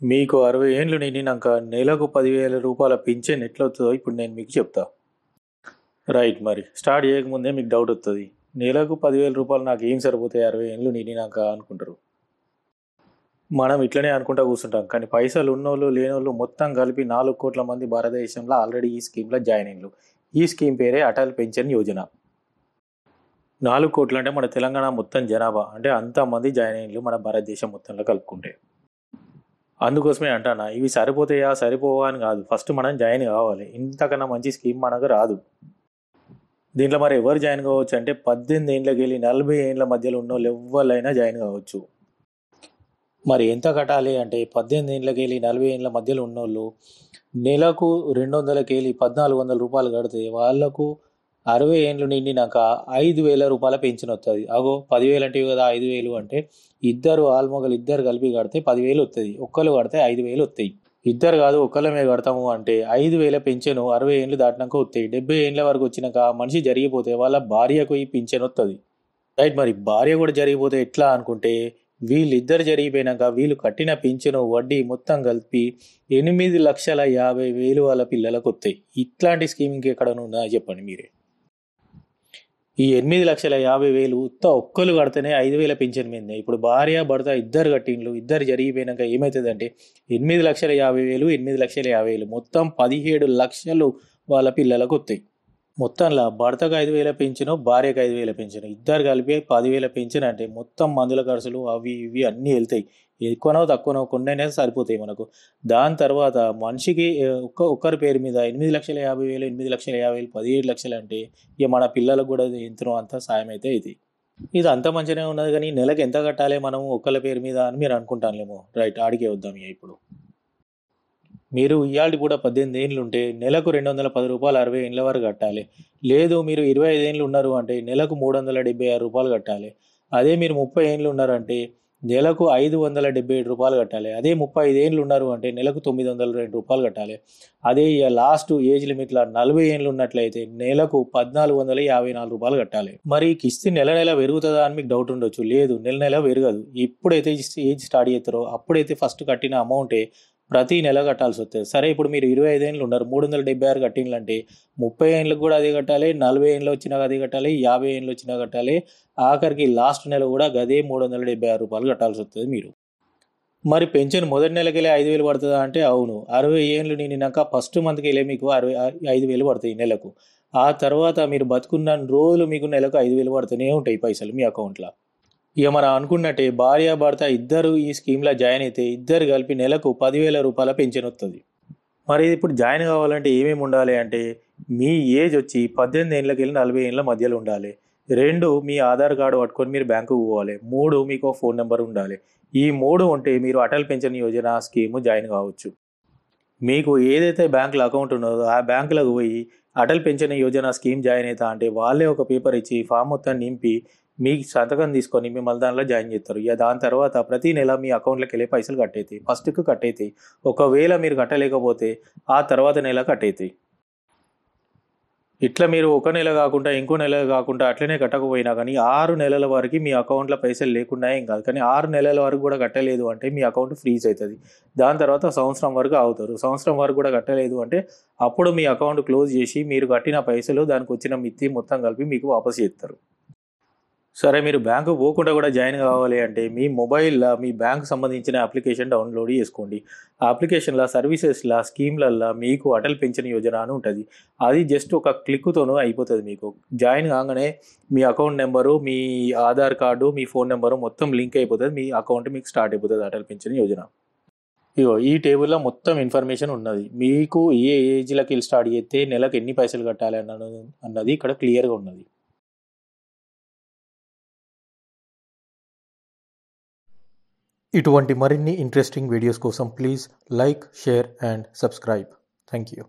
మీకు 60 ఏండ్లు నిండినాక నెలకు 10,000 రూపాయల పింఛన్ ఎట్లొస్తుందో ఇప్పుడు నేను మీకు చెప్తా. రైట్, మరి స్టార్ట్ చేయకముందే మీకు డౌట్ వస్తుంది. నెలకు 10,000 రూపాయలు నాకు ఏం సరిపోతాయి 60 ఏండ్లు నిండినాక అనుకుంటారు. మనం ఇట్లనే అనుకుంటా కూర్చుంటాం, కానీ పైసలు ఉన్నోళ్ళు లేనోళ్ళు మొత్తం కలిపి 4 కోట్ల మంది భారతదేశంలో ఆల్రెడీ ఈ స్కీమ్లో జాయిన్ అయ్యారు. ఈ స్కీమ్ పేరే అటల్ పెన్షన్ యోజన. 4 కోట్లు అంటే మన తెలంగాణ మొత్తం జనాభా, అంటే అంతమంది జాయిన్ అయ్యారు మన భారతదేశం మొత్తంలో కలుపుకుంటే. అందుకోసమే అంటానా, ఇవి సరిపోతాయా సరిపోవా అని కాదు, ఫస్ట్ మనం జాయిన్ కావాలి. ఇంతకన్నా మంచి స్కీమ్ మనకు రాదు. దీంట్లో మరి ఎవరు జాయిన్ కావచ్చు అంటే 18 ఏండ్లకి వెళ్ళి 40 ఏండ్ల మధ్యలో ఉన్న వాళ్ళు ఎవరైనా జాయిన్ కావచ్చు. మరి ఎంత కట్టాలి అంటే 18 ఏండ్లకి వెళ్ళి 40 ఏండ్ల మధ్యలో ఉన్నోళ్ళు నెలకు 200కి వెళ్ళి 1,400 రూపాయలు కడితే వాళ్లకు 60 ఏండ్లు నిండినాక 5,000 రూపాయల పెన్షన్ వస్తుంది. అగో 10,000 అంటే కదా 5,000 అంటే ఇద్దరు ఆల్మొగలు ఇద్దరు కలిపి కడితే 10,000 వస్తుంది. ఒక్కరు కడితే 5,000 వస్తాయి. ఇద్దరు కాదు ఒక్కళ్ళమే కడతాము అంటే 5,000 పెన్షన్ 60 ఏండ్లు దాటినాక వస్తాయి. 70 ఏండ్ల వరకు వచ్చినాక మనిషి జరిగిపోతే వాళ్ళ భార్యకు ఈ పెన్షన్ వస్తుంది. రైట్, మరి భార్య కూడా జరిగిపోతే ఎట్లా అనుకుంటే వీళ్ళిద్దరు జరిగిపోయినాక వీళ్ళు కట్టిన పింఛను వడ్డీ మొత్తం కలిపి 8,50,50,000 వాళ్ళ పిల్లలకు వస్తాయి. ఇట్లాంటి స్కీమ్ ఇంకెక్కడనుందా చెప్పండి మీరే. ఈ 8,50,50,000 ఒక్కరు కడితేనే 5,000 పెన్షన్ మీద. ఇప్పుడు భార్య భర్త ఇద్దరు కట్టిండ్లు, ఇద్దరు జరిగిపోయినాక ఏమవుతుంది అంటే 8,50,50,000 8,50,50,000 మొత్తం 17 లక్షలు వాళ్ళ పిల్లలకు వస్తాయి. మొత్తంలో భర్తకు 5,000 పెన్షన్, భార్యకు 5,000 పెన్షన్, ఇద్దరు కలిపి 10,000 పెన్షన్. అంటే మొత్తం మందుల ఖర్చులు అవి ఇవి అన్నీ వెళ్తాయి. ఎక్కువనో తక్కువనో కొన్నైనా సరిపోతాయి మనకు. దాని తర్వాత మనిషికి ఒక్కరి పేరు మీద 8,50,50,000 8,50,50,000 17 లక్షలు అంటే ఇక మన పిల్లలకు కూడా ఎంతనో అంత సాయం అయితే ఇది అంత మంచిగానే ఉన్నది. కానీ నెలకు ఎంత కట్టాలి మనం ఒక్కళ్ళ పేరు మీద అని మీరు అనుకుంటానులేమో. రైట్, ఆడికే వద్దాం. ఇప్పుడు మీరు ఇవాళ కూడా 18 ఏండ్లు ఉంటే నెలకు 210 రూపాయలు 60 ఏండ్ల వరకు కట్టాలి. లేదు మీరు 25 ఏండ్లు ఉన్నారు అంటే నెలకు 376 రూపాయలు కట్టాలి. అదే మీరు 30 ఏండ్లు ఉన్నారంటే నెలకు 577 రూపాయలు కట్టాలి. అదే 35 ఏండ్లు ఉన్నారు అంటే నెలకు 902 రూపాయలు కట్టాలి. అదే లాస్ట్ ఏజ్ లిమిట్లో 40 ఏండ్లు ఉన్నట్లయితే నెలకు 1,454 రూపాయలు కట్టాలి. మరి కిస్తీ నెల నెల పెరుగుతుందా అని మీకు డౌట్ ఉండొచ్చు. లేదు, నెల నెల పెరగదు. ఎప్పుడైతే ఏజ్ స్టార్ట్ చేస్తారో అప్పుడైతే ఫస్ట్ కట్టిన అమౌంటే ప్రతి నెల కట్టాల్సి వస్తుంది. సరే, ఇప్పుడు మీరు 25 ఏండ్లు ఉన్నారు, 376 కట్టిండ్లంటే 30 ఏండ్లకు కూడా అదే కట్టాలి, 40 ఏండ్లు వచ్చినాక అదే కట్టాలి, 50 ఏండ్లు వచ్చినా కట్టాలి, ఆఖరికి లాస్ట్ నెల కూడా గదే 376 రూపాయలు కట్టాల్సి వస్తుంది మీరు. మరి పెన్షన్ మొదటి నెలకెళ్ళి 5,000 పడుతుందా అంటే అవును. 60 ఏండ్లు నిండినాక ఫస్ట్ మంత్కి వెళ్ళి మీకు 5,000 పడతాయి నెలకు. ఆ తర్వాత మీరు బతుకున్న రోజులు మీకు నెలకు 5,000 పడుతూనే ఉంటాయి పైసలు మీ అకౌంట్లో. ఇక మనం అనుకున్నట్టే భార్య భర్త ఇద్దరు ఈ స్కీమ్లో జాయిన్ అయితే ఇద్దరు కలిపి నెలకు 10,000 రూపాయల పెన్షన్ వస్తుంది. మరి ఇప్పుడు జాయిన్ కావాలంటే ఏమేమి ఉండాలి అంటే మీ ఏజ్ వచ్చి 18 ఏండ్లకి వెళ్ళి 40 ఏండ్ల మధ్యలో ఉండాలి. 2, మీ ఆధార్ కార్డు పట్టుకొని మీరు బ్యాంకుకు పోవాలి. 3, మీకు ఫోన్ నెంబర్ ఉండాలి. ఈ 3 ఉంటే మీరు Atal pension Yojana scheme join కావచ్చు. మీకు ఏదైతే బ్యాంకులో అకౌంట్ ఉన్నదో ఆ బ్యాంకులకు పోయి Atal pension Yojana scheme join అవుతా అంటే వాళ్ళే ఒక పేపర్ ఇచ్చి ఫామ్ మొత్తం నింపి మీ సంతకం తీసుకొని మిమ్మల్ని దానిలో జాయిన్ చేస్తారు. ఇక దాని తర్వాత ప్రతి నెల మీ అకౌంట్లోకి వెళ్ళే పైసలు కట్టేతాయి. ఫస్ట్కి కట్టేతాయి. ఒకవేళ మీరు కట్టలేకపోతే ఆ తర్వాత నెల కట్టేతాయి. ఇట్లా మీరు ఒక నెల కాకుండా ఇంకో నెల కాకుండా అట్లనే కట్టకపోయినా కానీ 6 నెలల వరకు మీ అకౌంట్లో పైసలు లేకుండా ఏం కాదు. కానీ 6 నెలల వరకు కూడా కట్టలేదు అంటే మీ అకౌంట్ ఫ్రీజ్ అవుతుంది. దాని తర్వాత సంవత్సరం వరకు ఆగుతారు. సంవత్సరం వరకు కూడా కట్టలేదు అంటే అప్పుడు మీ అకౌంట్ క్లోజ్ చేసి మీరు కట్టిన పైసలు దానికి వచ్చిన మిత్తి మొత్తం కలిపి మీకు వాపసు చేస్తారు. సరే, మీరు బ్యాంకు పోకుండా కూడా జాయిన్ కావాలి అంటే మీ మొబైల్లో మీ బ్యాంకు సంబంధించిన అప్లికేషన్ డౌన్లోడ్ చేసుకోండి. ఆ అప్లికేషన్లో సర్వీసెస్లో స్కీమ్లల్లో మీకు అటల్ పెన్షన్ యోజన అని ఉంటుంది. అది జస్ట్ ఒక క్లిక్తోనూ అయిపోతుంది. మీకు జాయిన్ కాగానే మీ అకౌంట్ నెంబరు, మీ ఆధార్ కార్డు, మీ ఫోన్ నెంబరు మొత్తం లింక్ అయిపోతుంది. మీ అకౌంట్ మీకు స్టార్ట్ అయిపోతుంది అటల్ పెన్షన్ యోజన. ఇగో ఈ టేబుల్లో మొత్తం ఇన్ఫర్మేషన్ ఉన్నది. మీకు ఏ ఏజ్లకి స్టార్ట్ చేస్తే నెలకు ఎన్ని పైసలు కట్టాలి అన్నది ఇక్కడ క్లియర్గా ఉన్నది. ఇటువంటి మరిన్ని ఇంట్రెస్టింగ్ వీడియోస్ కోసం please like, share and subscribe. Thank you.